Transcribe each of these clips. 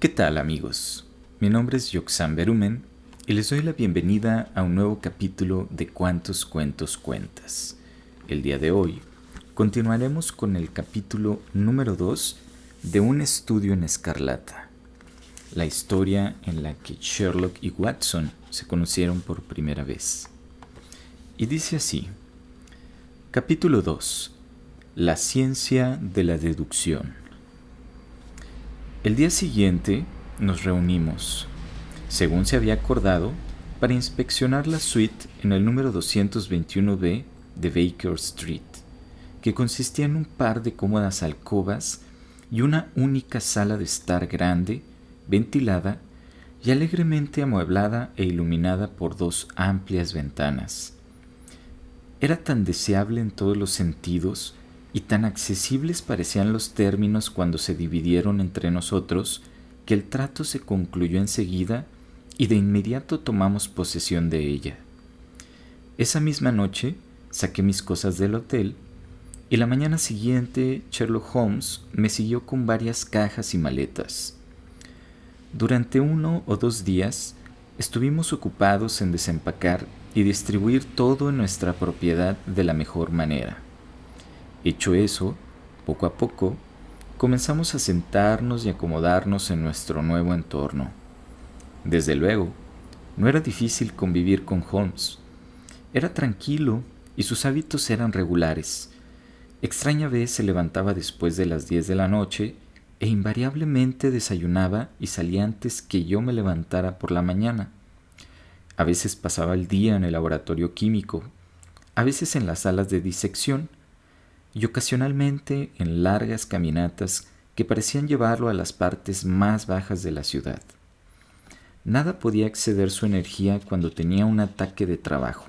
¿Qué tal, amigos? Mi nombre es Yoxan Berumen y les doy la bienvenida a un nuevo capítulo de Cuántos Cuentos Cuentas. El día de hoy continuaremos con el capítulo número 2 de Un estudio en escarlata, la historia en la que Sherlock y Watson se conocieron por primera vez. Y dice así: Capítulo 2: La ciencia de la deducción. El día siguiente nos reunimos, según se había acordado, para inspeccionar la suite en el número 221B de Baker Street, que consistía en un par de cómodas alcobas y una única sala de estar grande, ventilada y alegremente amueblada e iluminada por dos amplias ventanas. Era tan deseable en todos los sentidos y tan accesibles parecían los términos cuando se dividieron entre nosotros, que el trato se concluyó enseguida y de inmediato tomamos posesión de ella. Esa misma noche saqué mis cosas del hotel y la mañana siguiente Sherlock Holmes me siguió con varias cajas y maletas. Durante 1 o 2 días estuvimos ocupados en desempacar y distribuir todo en nuestra propiedad de la mejor manera. Hecho eso, poco a poco, comenzamos a sentarnos y acomodarnos en nuestro nuevo entorno. Desde luego, no era difícil convivir con Holmes. Era tranquilo y sus hábitos eran regulares. Extraña vez se levantaba después de las 10 de la noche e invariablemente desayunaba y salía antes que yo me levantara por la mañana. A veces pasaba el día en el laboratorio químico, a veces en las salas de disección, y ocasionalmente en largas caminatas que parecían llevarlo a las partes más bajas de la ciudad. Nada podía exceder su energía cuando tenía un ataque de trabajo,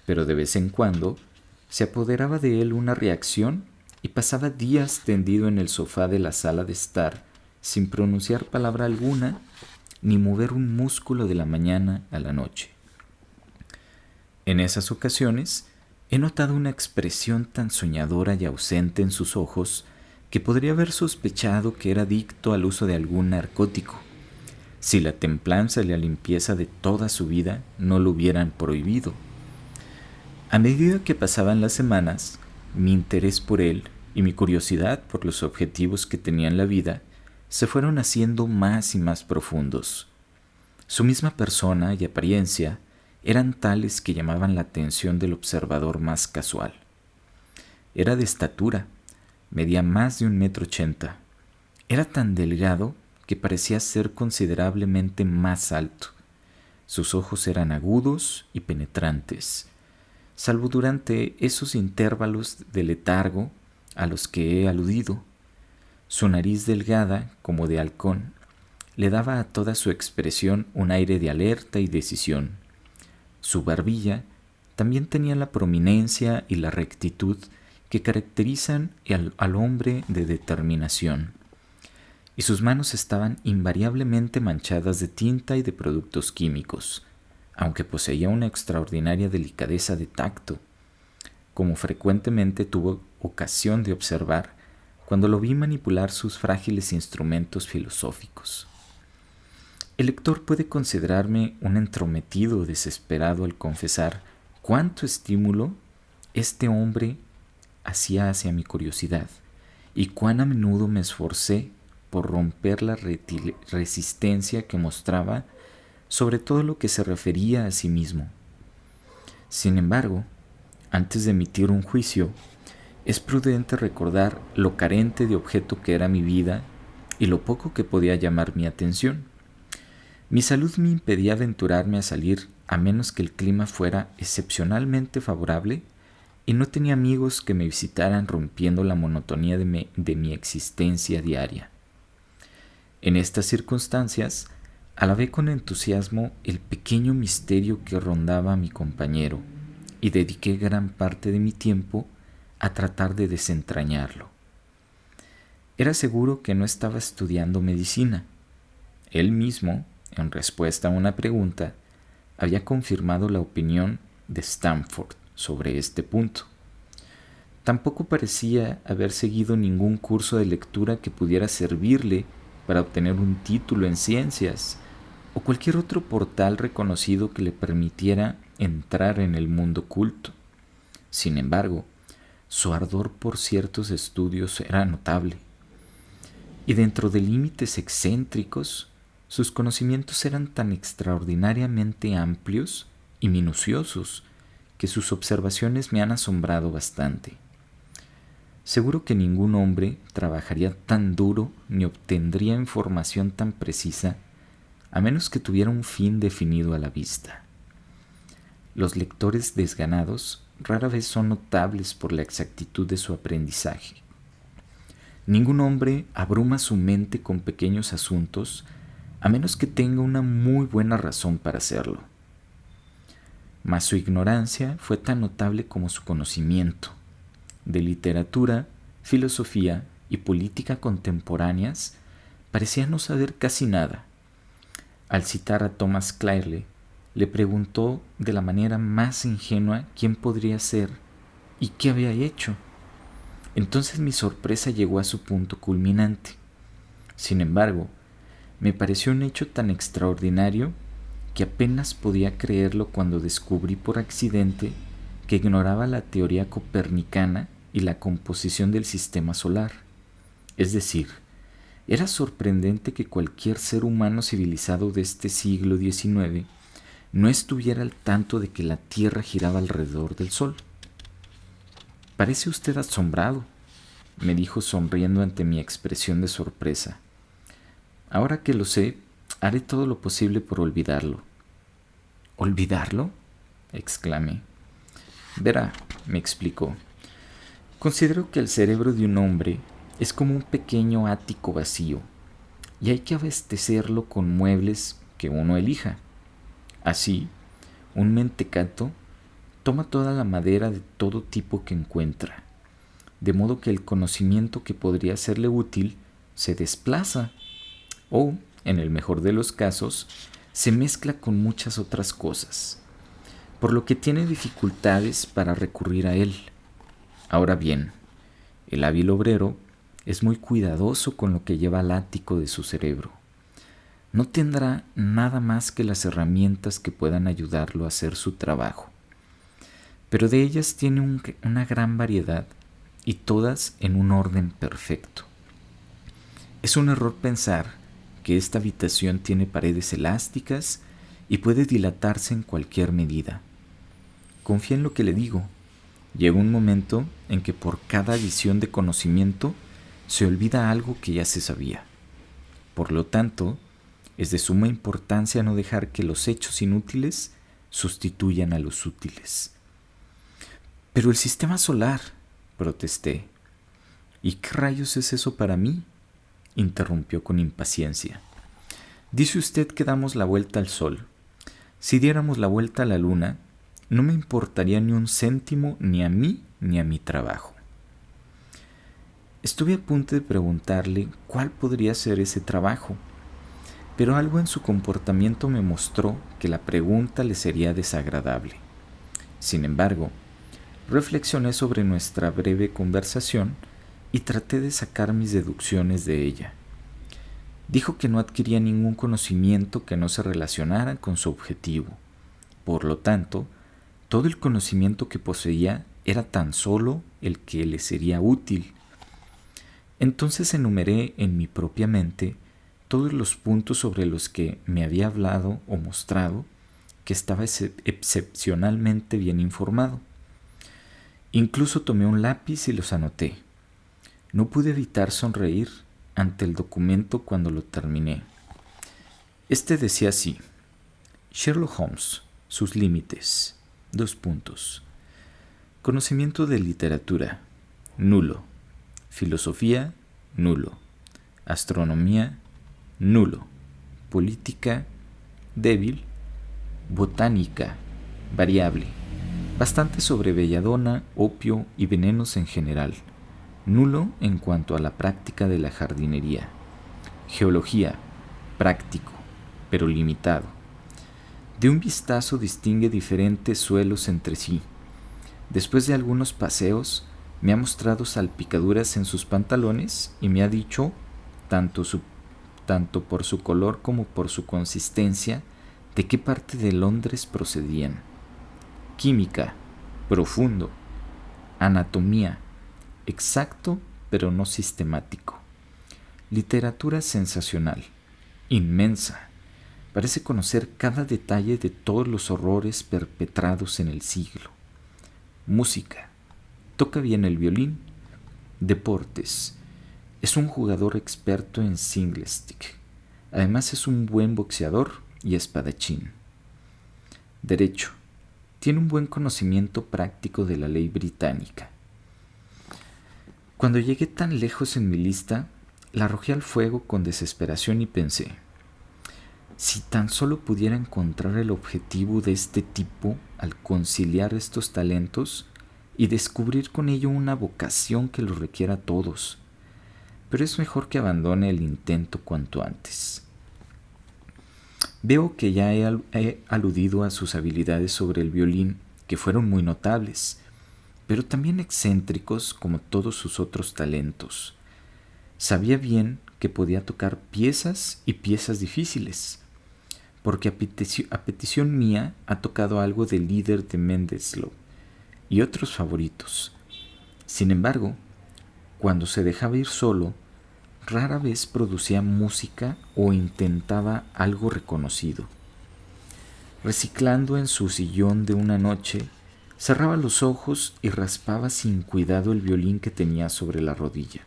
pero de vez en cuando se apoderaba de él una reacción y pasaba días tendido en el sofá de la sala de estar sin pronunciar palabra alguna ni mover un músculo de la mañana a la noche. En esas ocasiones he notado una expresión tan soñadora y ausente en sus ojos que podría haber sospechado que era adicto al uso de algún narcótico, si la templanza y la limpieza de toda su vida no lo hubieran prohibido. A medida que pasaban las semanas, mi interés por él y mi curiosidad por los objetivos que tenía en la vida se fueron haciendo más y más profundos. Su misma persona y apariencia eran tales que llamaban la atención del observador más casual. Era de estatura, medía más de 1,80 m. Era tan delgado que parecía ser considerablemente más alto. Sus ojos eran agudos y penetrantes, salvo durante esos intervalos de letargo a los que he aludido. Su nariz delgada, como de halcón, le daba a toda su expresión un aire de alerta y decisión. Su barbilla también tenía la prominencia y la rectitud que caracterizan al hombre de determinación, y sus manos estaban invariablemente manchadas de tinta y de productos químicos, aunque poseía una extraordinaria delicadeza de tacto, como frecuentemente tuvo ocasión de observar cuando lo vi manipular sus frágiles instrumentos filosóficos. El lector puede considerarme un entrometido desesperado al confesar cuánto estímulo este hombre hacía hacia mi curiosidad y cuán a menudo me esforcé por romper la resistencia que mostraba sobre todo lo que se refería a sí mismo. Sin embargo, antes de emitir un juicio, es prudente recordar lo carente de objeto que era mi vida y lo poco que podía llamar mi atención. Mi salud me impedía aventurarme a salir a menos que el clima fuera excepcionalmente favorable y no tenía amigos que me visitaran rompiendo la monotonía de mi existencia diaria. En estas circunstancias, alabé con entusiasmo el pequeño misterio que rondaba a mi compañero y dediqué gran parte de mi tiempo a tratar de desentrañarlo. Era seguro que no estaba estudiando medicina. Él mismo, en respuesta a una pregunta, había confirmado la opinión de Stamford sobre este punto. Tampoco parecía haber seguido ningún curso de lectura que pudiera servirle para obtener un título en ciencias o cualquier otro portal reconocido que le permitiera entrar en el mundo oculto. Sin embargo, su ardor por ciertos estudios era notable, y dentro de límites excéntricos, sus conocimientos eran tan extraordinariamente amplios y minuciosos que sus observaciones me han asombrado bastante. Seguro que ningún hombre trabajaría tan duro ni obtendría información tan precisa a menos que tuviera un fin definido a la vista. Los lectores desganados rara vez son notables por la exactitud de su aprendizaje. Ningún hombre abruma su mente con pequeños asuntos a menos que tenga una muy buena razón para hacerlo. Mas su ignorancia fue tan notable como su conocimiento. De literatura, filosofía y política contemporáneas parecía no saber casi nada. Al citar a Thomas Clyrle, le preguntó de la manera más ingenua quién podría ser y qué había hecho. Entonces mi sorpresa llegó a su punto culminante. Sin embargo, me pareció un hecho tan extraordinario que apenas podía creerlo cuando descubrí por accidente que ignoraba la teoría copernicana y la composición del sistema solar. Es decir, era sorprendente que cualquier ser humano civilizado de este siglo XIX no estuviera al tanto de que la Tierra giraba alrededor del Sol. «Parece usted asombrado», me dijo sonriendo ante mi expresión de sorpresa. «Ahora que lo sé, haré todo lo posible por olvidarlo». «¿Olvidarlo?», exclamé. «Verá», me explicó, «considero que el cerebro de un hombre es como un pequeño ático vacío, y hay que abastecerlo con muebles que uno elija. Así, un mentecato toma toda la madera de todo tipo que encuentra, de modo que el conocimiento que podría serle útil se desplaza, o, en el mejor de los casos, se mezcla con muchas otras cosas, por lo que tiene dificultades para recurrir a él. Ahora bien, el hábil obrero es muy cuidadoso con lo que lleva al ático de su cerebro. No tendrá nada más que las herramientas que puedan ayudarlo a hacer su trabajo, pero de ellas tiene una gran variedad y todas en un orden perfecto. Es un error pensar que esta habitación tiene paredes elásticas y puede dilatarse en cualquier medida. Confía en lo que le digo. Llega un momento en que por cada adición de conocimiento se olvida algo que ya se sabía. Por lo tanto, es de suma importancia no dejar que los hechos inútiles sustituyan a los útiles. «Pero el sistema solar», protesté. «¿Y qué rayos es eso para mí?», interrumpió con impaciencia. «Dice usted que damos la vuelta al Sol. Si diéramos la vuelta a la Luna, no me importaría ni un céntimo ni a mí ni a mi trabajo». Estuve a punto de preguntarle cuál podría ser ese trabajo, pero algo en su comportamiento me mostró que la pregunta le sería desagradable. Sin embargo, reflexioné sobre nuestra breve conversación y traté de sacar mis deducciones de ella. Dijo que no adquiría ningún conocimiento que no se relacionara con su objetivo. Por lo tanto, todo el conocimiento que poseía era tan solo el que le sería útil. Entonces enumeré en mi propia mente todos los puntos sobre los que me había hablado o mostrado que estaba excepcionalmente bien informado. Incluso tomé un lápiz y los anoté. No pude evitar sonreír ante el documento cuando lo terminé. Este decía así: Sherlock Holmes, sus límites, : conocimiento de literatura, nulo; filosofía, nulo; astronomía, nulo; política, débil; botánica, variable; bastante sobre belladona, opio y venenos en general; nulo en cuanto a la práctica de la jardinería; geología, práctico, pero limitado. De un vistazo distingue diferentes suelos entre sí. Después de algunos paseos, me ha mostrado salpicaduras en sus pantalones y me ha dicho tanto su tanto por su color como por su consistencia, de qué parte de Londres procedían. Química, profundo. Anatomía, exacto pero no sistemático. Literatura sensacional, inmensa. Parece conocer cada detalle de todos los horrores perpetrados en el siglo. Música, toca bien el violín. Deportes, es un jugador experto en singlestick. Además es un buen boxeador y espadachín. Derecho, tiene un buen conocimiento práctico de la ley británica. Cuando llegué tan lejos en mi lista, la arrojé al fuego con desesperación y pensé, si tan solo pudiera encontrar el objetivo de este tipo al conciliar estos talentos y descubrir con ello una vocación que los requiera a todos, pero es mejor que abandone el intento cuanto antes. Veo que ya he aludido a sus habilidades sobre el violín, que fueron muy notables, pero también excéntricos como todos sus otros talentos. Sabía bien que podía tocar piezas y piezas difíciles, porque a petición mía ha tocado algo del líder de Mendelssohn y otros favoritos. Sin embargo, cuando se dejaba ir solo, rara vez producía música o intentaba algo reconocido. Reciclando en su sillón de una noche, cerraba los ojos y raspaba sin cuidado el violín que tenía sobre la rodilla.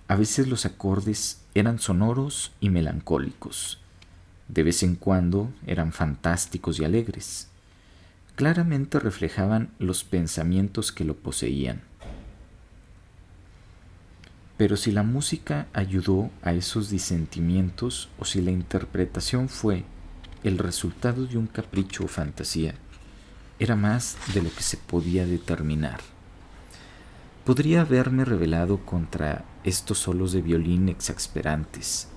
A veces los acordes eran sonoros y melancólicos. De vez en cuando eran fantásticos y alegres. Claramente reflejaban los pensamientos que lo poseían. Pero si la música ayudó a esos disentimientos o si la interpretación fue el resultado de un capricho o fantasía, era más de lo que se podía determinar. Podría haberme rebelado contra estos solos de violín exasperantes,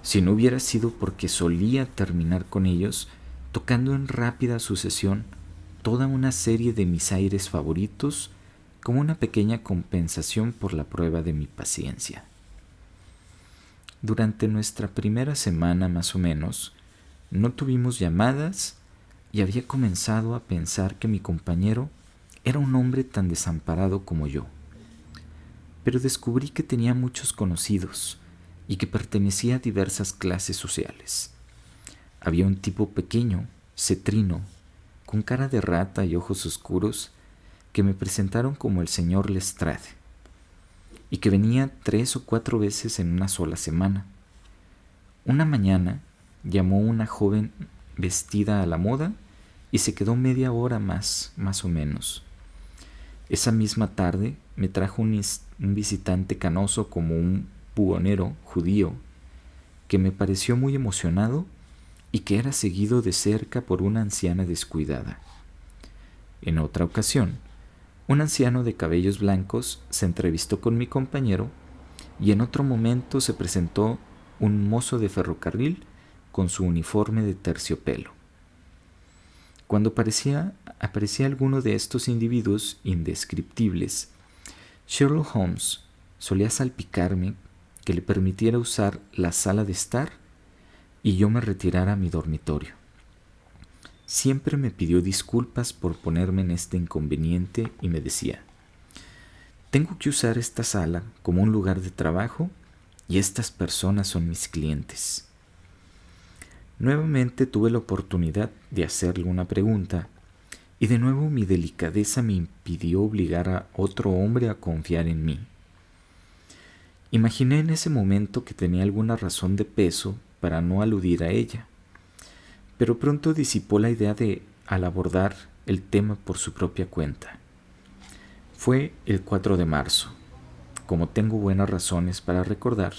si no hubiera sido porque solía terminar con ellos tocando en rápida sucesión toda una serie de mis aires favoritos como una pequeña compensación por la prueba de mi paciencia. Durante nuestra primera semana más o menos, no tuvimos llamadas y había comenzado a pensar que mi compañero era un hombre tan desamparado como yo. Pero descubrí que tenía muchos conocidos y que pertenecía a diversas clases sociales. Había un tipo pequeño, cetrino, con cara de rata y ojos oscuros, que me presentaron como el señor Lestrade, y que venía 3 o 4 veces en una sola semana. Una mañana llamó una joven vestida a la moda y se quedó media hora más o menos. Esa misma tarde me trajo un visitante canoso como un buhonero judío, que me pareció muy emocionado y que era seguido de cerca por una anciana descuidada. En otra ocasión, un anciano de cabellos blancos se entrevistó con mi compañero y en otro momento se presentó un mozo de ferrocarril con su uniforme de terciopelo. Cuando aparecía alguno de estos individuos indescriptibles, Sherlock Holmes solía salpicarme que le permitiera usar la sala de estar y yo me retirara a mi dormitorio. Siempre me pidió disculpas por ponerme en este inconveniente y me decía: tengo que usar esta sala como un lugar de trabajo y estas personas son mis clientes. Nuevamente tuve la oportunidad de hacerle una pregunta y de nuevo mi delicadeza me impidió obligar a otro hombre a confiar en mí. Imaginé en ese momento que tenía alguna razón de peso para no aludir a ella, pero pronto disipó la idea al abordar el tema por su propia cuenta. Fue el 4 de marzo, como tengo buenas razones para recordar,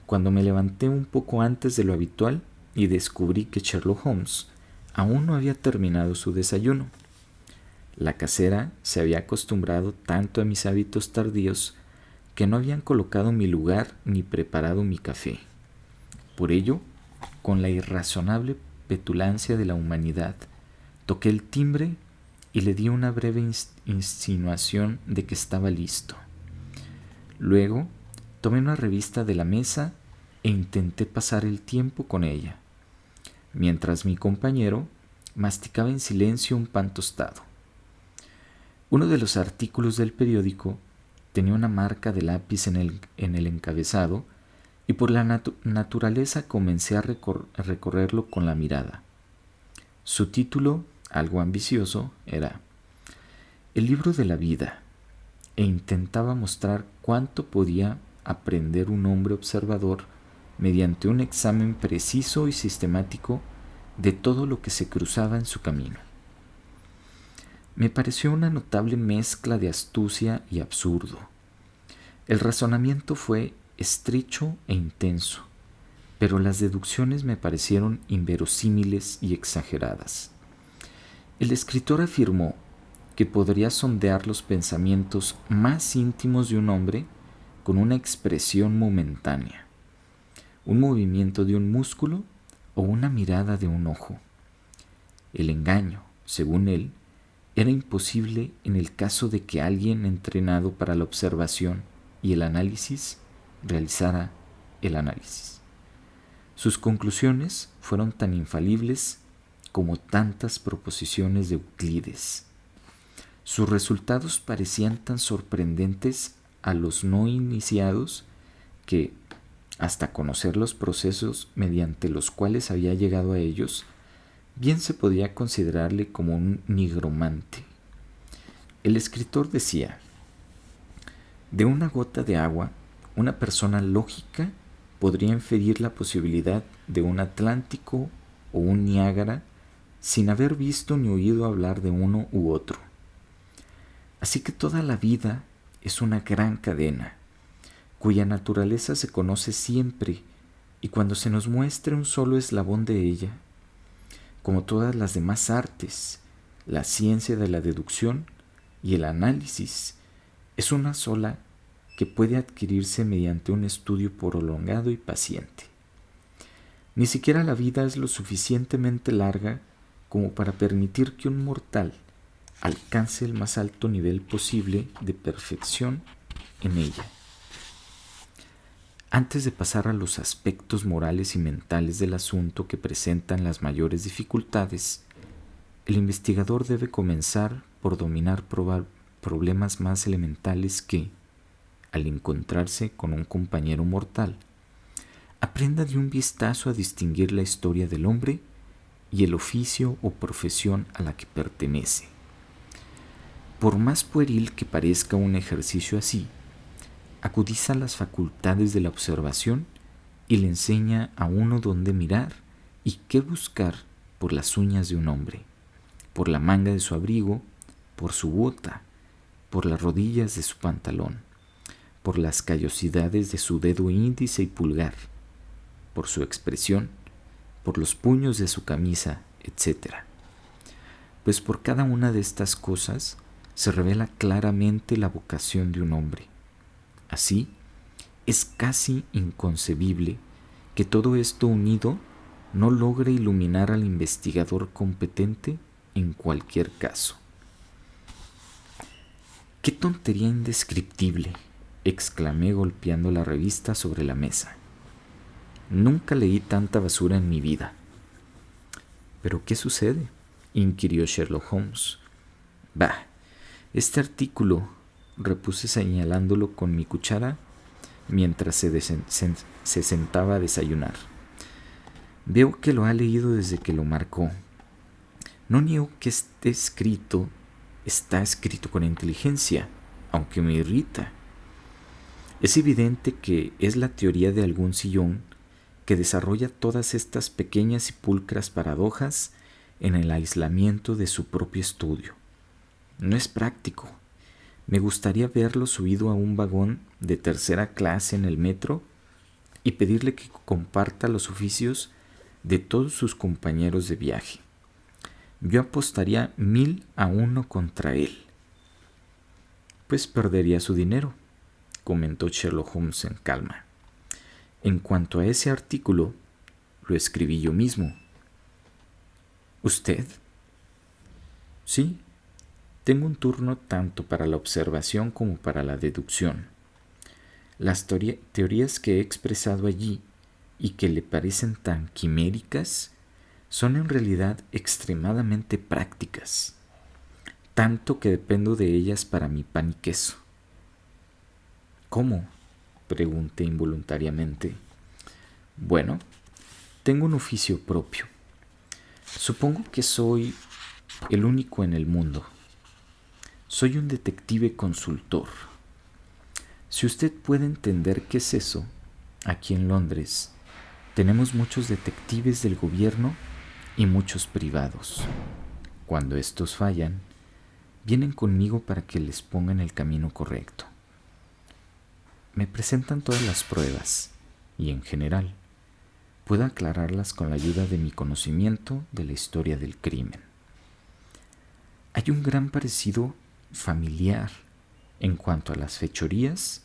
cuando me levanté un poco antes de lo habitual y descubrí que Sherlock Holmes aún no había terminado su desayuno. La casera se había acostumbrado tanto a mis hábitos tardíos que no habían colocado mi lugar ni preparado mi café. Por ello, con la irrazonable petulancia de la humanidad, toqué el timbre y le di una breve insinuación de que estaba listo. Luego, tomé una revista de la mesa e intenté pasar el tiempo con ella, mientras mi compañero masticaba en silencio un pan tostado. Uno de los artículos del periódico tenía una marca de lápiz en el encabezado y por la naturaleza comencé a recorrerlo con la mirada. Su título, algo ambicioso, era El libro de la vida, e intentaba mostrar cuánto podía aprender un hombre observador mediante un examen preciso y sistemático de todo lo que se cruzaba en su camino. Me pareció una notable mezcla de astucia y absurdo. El razonamiento fue estrecho e intenso, pero las deducciones me parecieron inverosímiles y exageradas. El escritor afirmó que podría sondear los pensamientos más íntimos de un hombre con una expresión momentánea, un movimiento de un músculo o una mirada de un ojo. El engaño, según él, era imposible en el caso de que alguien entrenado para la observación y el análisis realizara el análisis. Sus conclusiones fueron tan infalibles como tantas proposiciones de Euclides. Sus resultados parecían tan sorprendentes a los no iniciados que, hasta conocer los procesos mediante los cuales había llegado a ellos, bien se podía considerarle como un nigromante. El escritor decía: de una gota de agua, una persona lógica podría inferir la posibilidad de un Atlántico o un Niágara sin haber visto ni oído hablar de uno u otro. Así que toda la vida es una gran cadena, cuya naturaleza se conoce siempre, y cuando se nos muestre un solo eslabón de ella, como todas las demás artes, la ciencia de la deducción y el análisis es una sola que puede adquirirse mediante un estudio prolongado y paciente. Ni siquiera la vida es lo suficientemente larga como para permitir que un mortal alcance el más alto nivel posible de perfección en ella. Antes de pasar a los aspectos morales y mentales del asunto que presentan las mayores dificultades, el investigador debe comenzar por dominar problemas más elementales que, al encontrarse con un compañero mortal, aprenda de un vistazo a distinguir la historia del hombre y el oficio o profesión a la que pertenece. Por más pueril que parezca un ejercicio así, agudiza las facultades de la observación y le enseña a uno dónde mirar y qué buscar por las uñas de un hombre, por la manga de su abrigo, por su bota, por las rodillas de su pantalón, por las callosidades de su dedo índice y pulgar, por su expresión, por los puños de su camisa, etc. Pues por cada una de estas cosas se revela claramente la vocación de un hombre. Así, es casi inconcebible que todo esto unido no logre iluminar al investigador competente en cualquier caso. ¡Qué tontería indescriptible!, exclamé golpeando la revista sobre la mesa. Nunca leí tanta basura en mi vida. ¿Pero qué sucede?, inquirió Sherlock Holmes. Bah, este artículo, repuse señalándolo con mi cuchara mientras se sentaba a desayunar. Veo que lo ha leído desde que lo marcó. No niego que está escrito con inteligencia, aunque me irrita. Es evidente que es la teoría de algún sillón que desarrolla todas estas pequeñas y pulcras paradojas en el aislamiento de su propio estudio. No es práctico. Me gustaría verlo subido a un vagón de tercera clase en el metro y pedirle que comparta los oficios de todos sus compañeros de viaje. Yo apostaría 1000-1 contra él. Pues perdería su dinero, comentó Sherlock Holmes en calma. En cuanto a ese artículo, lo escribí yo mismo. ¿Usted? Sí. Tengo un turno tanto para la observación como para la deducción. Las teorías que he expresado allí y que le parecen tan quiméricas son en realidad extremadamente prácticas, tanto que dependo de ellas para mi pan y queso. ¿Cómo?, pregunté involuntariamente. Bueno, tengo un oficio propio. Supongo que soy el único en el mundo. Soy un detective consultor. Si usted puede entender qué es eso, aquí en Londres tenemos muchos detectives del gobierno y muchos privados. Cuando estos fallan, vienen conmigo para que les ponga en el camino correcto. Me presentan todas las pruebas y, en general, puedo aclararlas con la ayuda de mi conocimiento de la historia del crimen. Hay un gran parecido familiar en cuanto a las fechorías,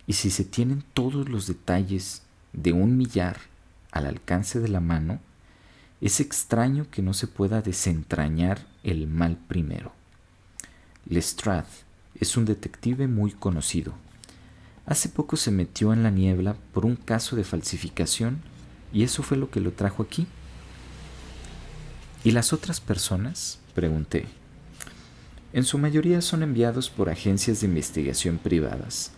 y si se tienen todos los detalles de un millar al alcance de la mano, es extraño que no se pueda desentrañar el mal primero. Lestrade es un detective muy conocido. Hace poco se metió en la niebla por un caso de falsificación y eso fue lo que lo trajo aquí. ¿Y las otras personas?, pregunté. En su mayoría son enviados por agencias de investigación privadas.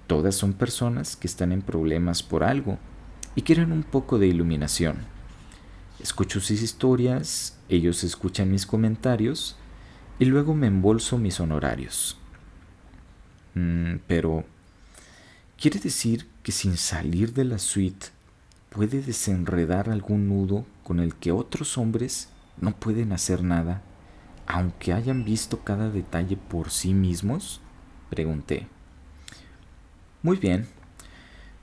Todas son personas que están en problemas por algo y quieren un poco de iluminación. Escucho sus historias, ellos escuchan mis comentarios y luego me embolso mis honorarios. Pero, ¿quiere decir que sin salir de la suite puede desenredar algún nudo con el que otros hombres no pueden hacer nada, aunque hayan visto cada detalle por sí mismos?, pregunté. Muy bien,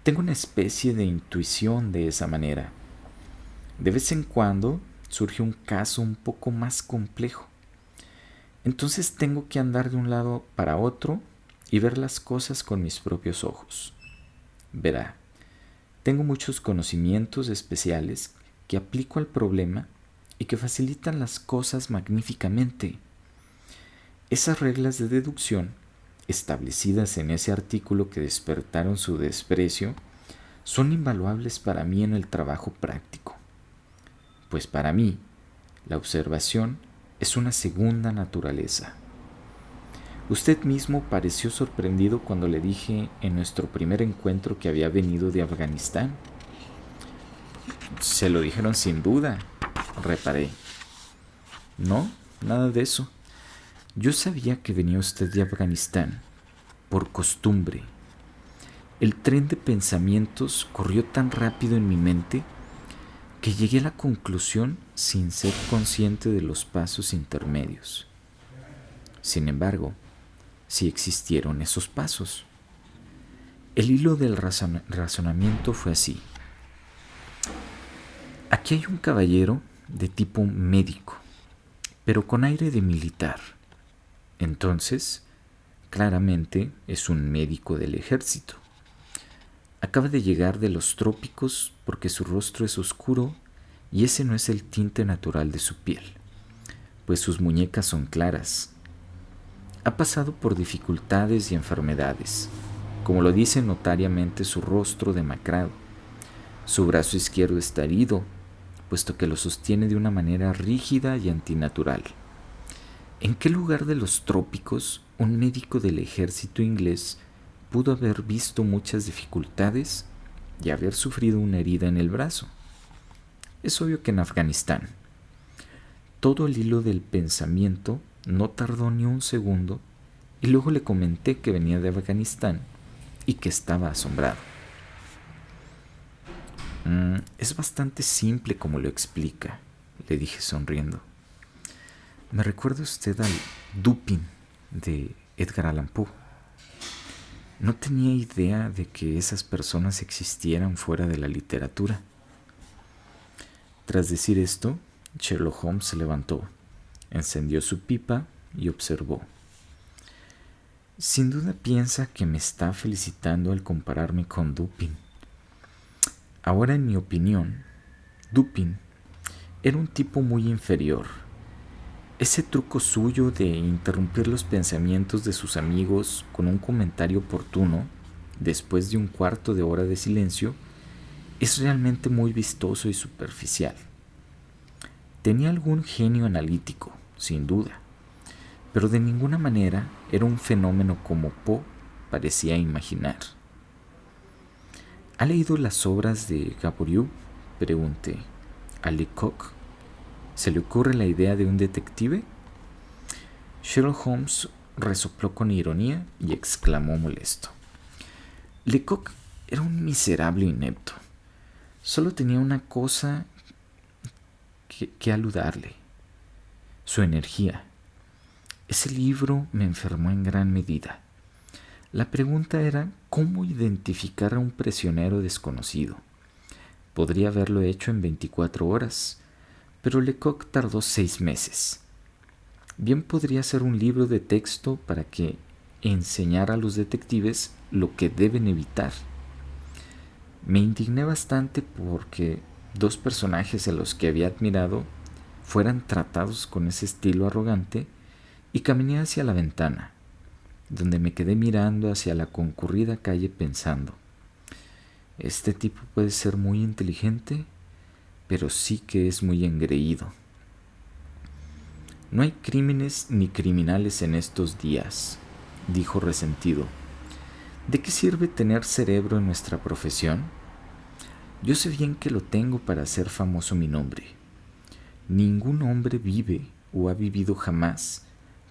tengo una especie de intuición de esa manera. De vez en cuando surge un caso un poco más complejo. Entonces tengo que andar de un lado para otro y ver las cosas con mis propios ojos. Verá, tengo muchos conocimientos especiales que aplico al problema y que facilitan las cosas magníficamente. Esas reglas de deducción, establecidas en ese artículo que despertaron su desprecio, son invaluables para mí en el trabajo práctico. Pues para mí, la observación es una segunda naturaleza. Usted mismo pareció sorprendido cuando le dije en nuestro primer encuentro que había venido de Afganistán. Se lo dijeron sin duda, reparé. No, nada de eso. Yo sabía que venía usted de Afganistán, por costumbre. El tren de pensamientos corrió tan rápido en mi mente que llegué a la conclusión sin ser consciente de los pasos intermedios. Sin embargo, sí existieron esos pasos. El hilo del razonamiento fue así. Aquí hay un caballero de tipo médico, pero con aire de militar. Entonces, claramente es un médico del ejército. Acaba de llegar de los trópicos porque su rostro es oscuro y ese no es el tinte natural de su piel, pues sus muñecas son claras. Ha pasado por dificultades y enfermedades, como lo dice notariamente su rostro demacrado. Su brazo izquierdo está herido, puesto que lo sostiene de una manera rígida y antinatural. ¿En qué lugar de los trópicos un médico del ejército inglés pudo haber visto muchas dificultades y haber sufrido una herida en el brazo? Es obvio que en Afganistán. Todo el hilo del pensamiento no tardó ni un segundo y luego le comenté que venía de Afganistán y que estaba asombrado. Es bastante simple como lo explica, le dije sonriendo. Me recuerda usted al Dupin de Edgar Allan Poe. No tenía idea de que esas personas existieran fuera de la literatura. Tras decir esto, Sherlock Holmes se levantó, encendió su pipa y observó. Sin duda piensa que me está felicitando al compararme con Dupin. Ahora, en mi opinión, Dupin era un tipo muy inferior. Ese truco suyo de interrumpir los pensamientos de sus amigos con un comentario oportuno, después de un cuarto de hora de silencio, Es realmente muy vistoso y superficial. Tenía algún genio analítico, sin duda, pero de ninguna manera era un fenómeno como Poe parecía imaginar. ¿Ha leído las obras de Gaboriau?, pregunté. ¿A Lecoq se le ocurre la idea de un detective? Sherlock Holmes resopló con ironía y exclamó molesto. Lecoq era un miserable inepto. Solo tenía una cosa que aludarle: su energía. Ese libro me enfermó en gran medida. La pregunta era cómo identificar a un prisionero desconocido. Podría haberlo hecho en 24 horas, pero Lecoq tardó 6 meses. Bien podría ser un libro de texto para que enseñara a los detectives lo que deben evitar. Me indigné bastante porque 2 personajes a los que había admirado fueran tratados con ese estilo arrogante y caminé hacia la ventana, donde me quedé mirando hacia la concurrida calle pensando: este tipo puede ser muy inteligente, pero sí que es muy engreído. No hay crímenes ni criminales en estos días, dijo resentido. ¿De qué sirve tener cerebro en nuestra profesión? Yo sé bien que lo tengo para hacer famoso mi nombre. Ningún hombre vive o ha vivido jamás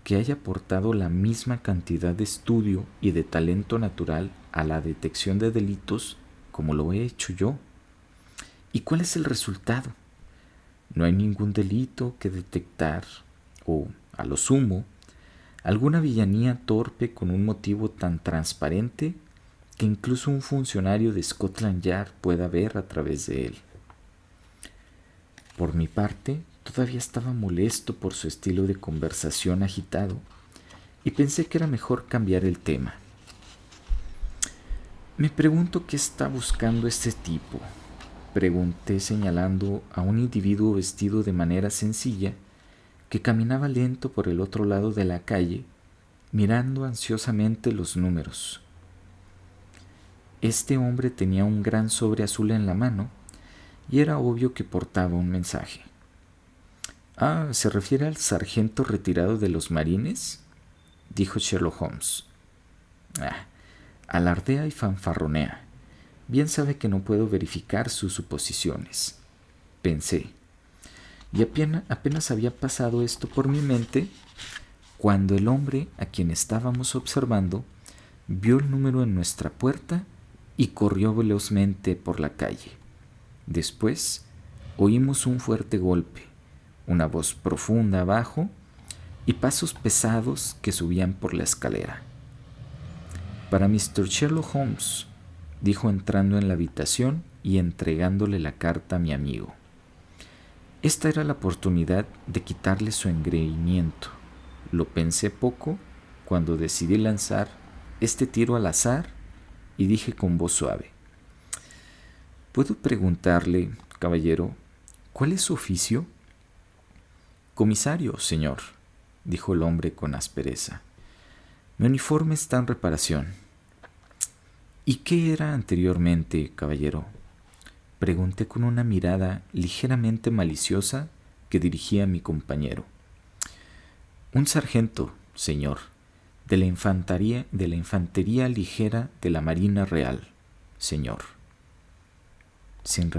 que haya aportado la misma cantidad de estudio y de talento natural a la detección de delitos como lo he hecho yo. ¿Y cuál es el resultado? No hay ningún delito que detectar, o, a lo sumo, alguna villanía torpe con un motivo tan transparente que incluso un funcionario de Scotland Yard pueda ver a través de él. Por mi parte, todavía estaba molesto por su estilo de conversación agitado y pensé que era mejor cambiar el tema. Me pregunto qué está buscando este tipo, pregunté señalando a un individuo vestido de manera sencilla que caminaba lento por el otro lado de la calle, mirando ansiosamente los números. Este hombre tenía un gran sobre azul en la mano y era obvio que portaba un mensaje. «Ah, ¿se refiere al sargento retirado de los marines?», dijo Sherlock Holmes. Alardea y fanfarronea. Bien sabe que no puedo verificar sus suposiciones, pensé. Y apenas había pasado esto por mi mente cuando el hombre a quien estábamos observando vio el número en nuestra puerta y corrió velozmente por la calle. Después oímos un fuerte golpe, una voz profunda abajo y pasos pesados que subían por la escalera. «Para Mr. Sherlock Holmes», dijo entrando en la habitación y entregándole la carta a mi amigo. Esta era la oportunidad de quitarle su engreimiento. Lo pensé poco cuando decidí lanzar este tiro al azar y dije con voz suave: «¿Puedo preguntarle, caballero, cuál es su oficio?» «Comisario, señor», dijo el hombre con aspereza. «Mi uniforme está en reparación». «¿Y qué era anteriormente, caballero?», pregunté con una mirada ligeramente maliciosa que dirigía a mi compañero. «Un sargento, señor, de la infantería ligera de la Marina Real, señor». ¿Sin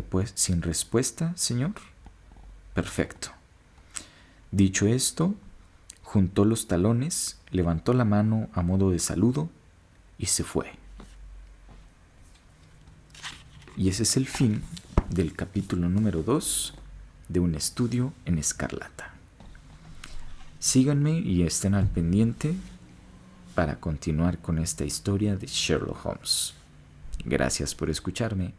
respuesta, señor? Perfecto. Dicho esto, juntó los talones, levantó la mano a modo de saludo y se fue. Y ese es el fin del capítulo número 2 de Un estudio en escarlata. Síganme y estén al pendiente para continuar con esta historia de Sherlock Holmes. Gracias por escucharme.